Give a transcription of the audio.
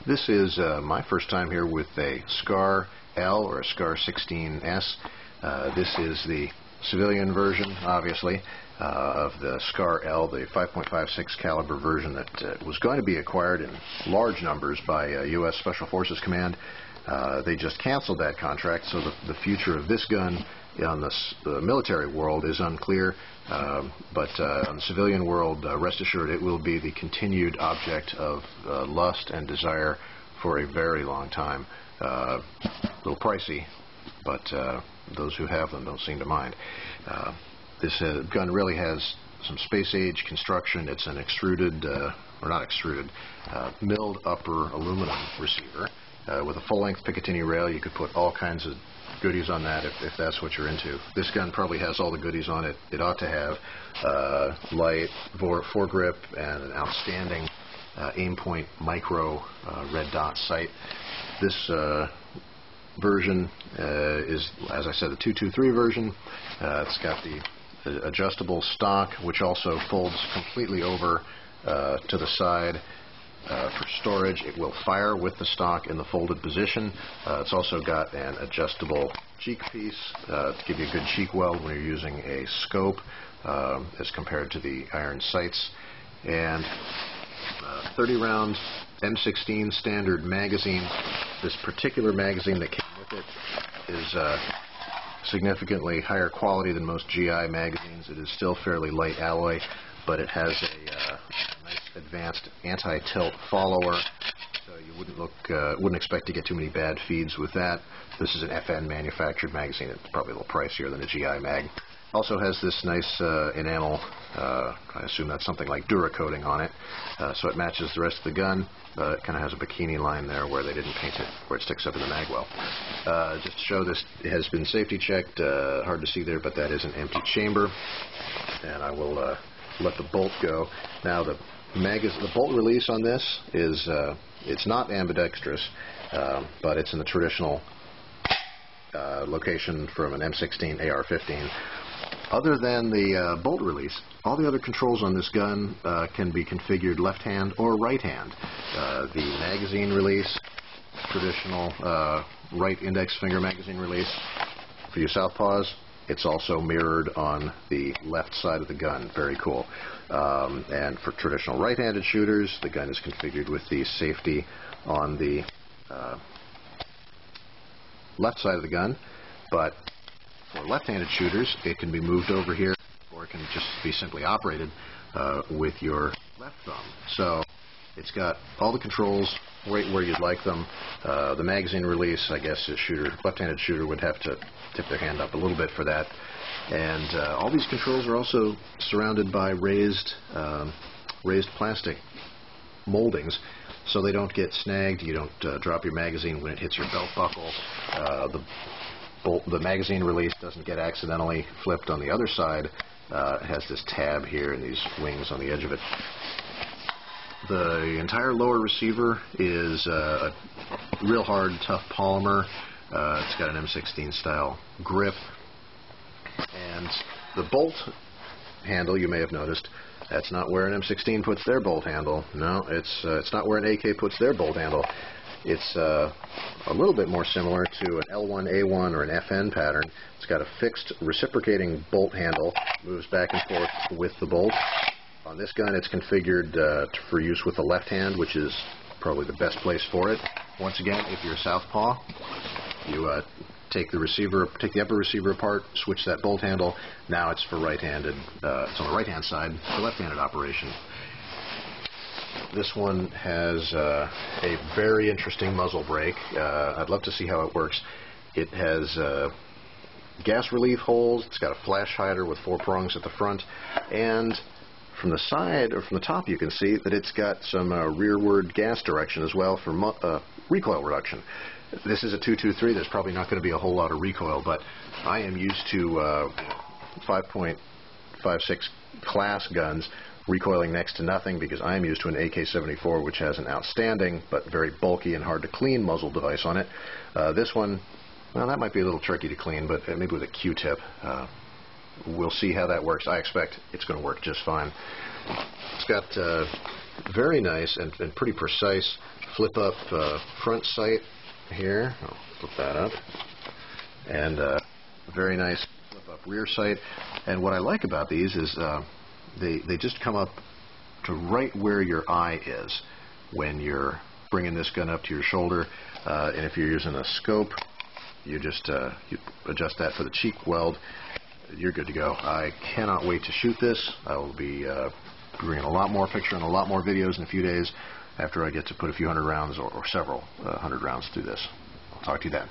This is my first time here with a SCAR L or a SCAR 16S. This is the civilian version, obviously, of the SCAR L, the 5.56 caliber version that was going to be acquired in large numbers by U.S. Special Forces Command. They just canceled that contract, so the future of this gun on the military world is unclear, but on the civilian world, rest assured it will be the continued object of lust and desire for a very long time. A little pricey, but those who have them don't seem to mind. This gun really has some space-age construction. It's an extruded, or not extruded, milled upper aluminum receiver with a full-length Picatinny rail. You could put all kinds of goodies on that if that's what you're into. This gun probably has all the goodies on it. It ought to have light foregrip and an outstanding aim point micro red dot sight. This version is, as I said, the 223 version. It's got the adjustable stock, which also folds completely over to the side for storage. It will fire with the stock in the folded position. It's also got an adjustable cheek piece to give you a good cheek weld when you're using a scope as compared to the iron sights. And 30 round M16 standard magazine. This particular magazine that came with it is significantly higher quality than most GI magazines. It is still fairly light alloy, but it has a nice advanced anti-tilt follower, so you wouldn't expect to get too many bad feeds with that. This is an FN manufactured magazine. It's probably a little pricier than a GI mag. Also has this nice enamel, I assume that's something like Duracoating on it, so it matches the rest of the gun. It kind of has a bikini line there where they didn't paint it, where it sticks up in the mag well. Just to show this, it has been safety checked. Hard to see there, but that is an empty chamber. And I will let the bolt go. Now the bolt release on this is, it's not ambidextrous, but it's in the traditional location from an M16 AR-15. Other than the bolt release, all the other controls on this gun can be configured left hand or right hand. The magazine release, traditional right index finger magazine release for you southpaws. It's also mirrored on the left side of the gun. Very cool. And for traditional right-handed shooters, the gun is configured with the safety on the left side of the gun, but for left-handed shooters, it can be moved over here, or it can just be simply operated with your left thumb. So it's got all the controls right where you'd like them. The magazine release, I guess a left-handed shooter would have to tip their hand up a little bit for that. And all these controls are also surrounded by raised plastic moldings, so they don't get snagged. You don't drop your magazine when it hits your belt buckle. The magazine release doesn't get accidentally flipped on the other side. It has this tab here and these wings on the edge of it. The entire lower receiver is a real hard, tough polymer. It's got an M16 style grip. And the bolt handle, you may have noticed, that's not where an M16 puts their bolt handle. No, it's not where an AK puts their bolt handle. It's a little bit more similar to an L1A1 or an FN pattern. It's got a fixed reciprocating bolt handle, moves back and forth with the bolt. On this gun, it's configured for use with the left hand, which is probably the best place for it. Once again, if you're a southpaw, you take the upper receiver apart, switch that bolt handle. Now it's for right-handed. It's on the right-hand side for left-handed operation. This one has a very interesting muzzle brake. I'd love to see how it works. It has gas relief holes. It's got a flash hider with 4 prongs at the front, and from the side or from the top you can see that it's got some rearward gas direction as well for recoil reduction. This is a 223. There's probably not going to be a whole lot of recoil, but I am used to 5.56 class guns recoiling next to nothing because I am used to an AK-74, which has an outstanding but very bulky and hard to clean muzzle device on it. This one, well, that might be a little tricky to clean, but maybe with a Q-tip. We'll see how that works. I expect it's going to work just fine. It's got Very nice and pretty precise flip-up front sight here. I'll flip that up. And very nice flip-up rear sight. And what I like about these is they just come up to right where your eye is when you're bringing this gun up to your shoulder. And if you're using a scope, you just you adjust that for the cheek weld. You're good to go. I cannot wait to shoot this. I will be bringing a lot more picture and a lot more videos in a few days after I get to put a few hundred rounds or several hundred rounds through this. I'll talk to you then.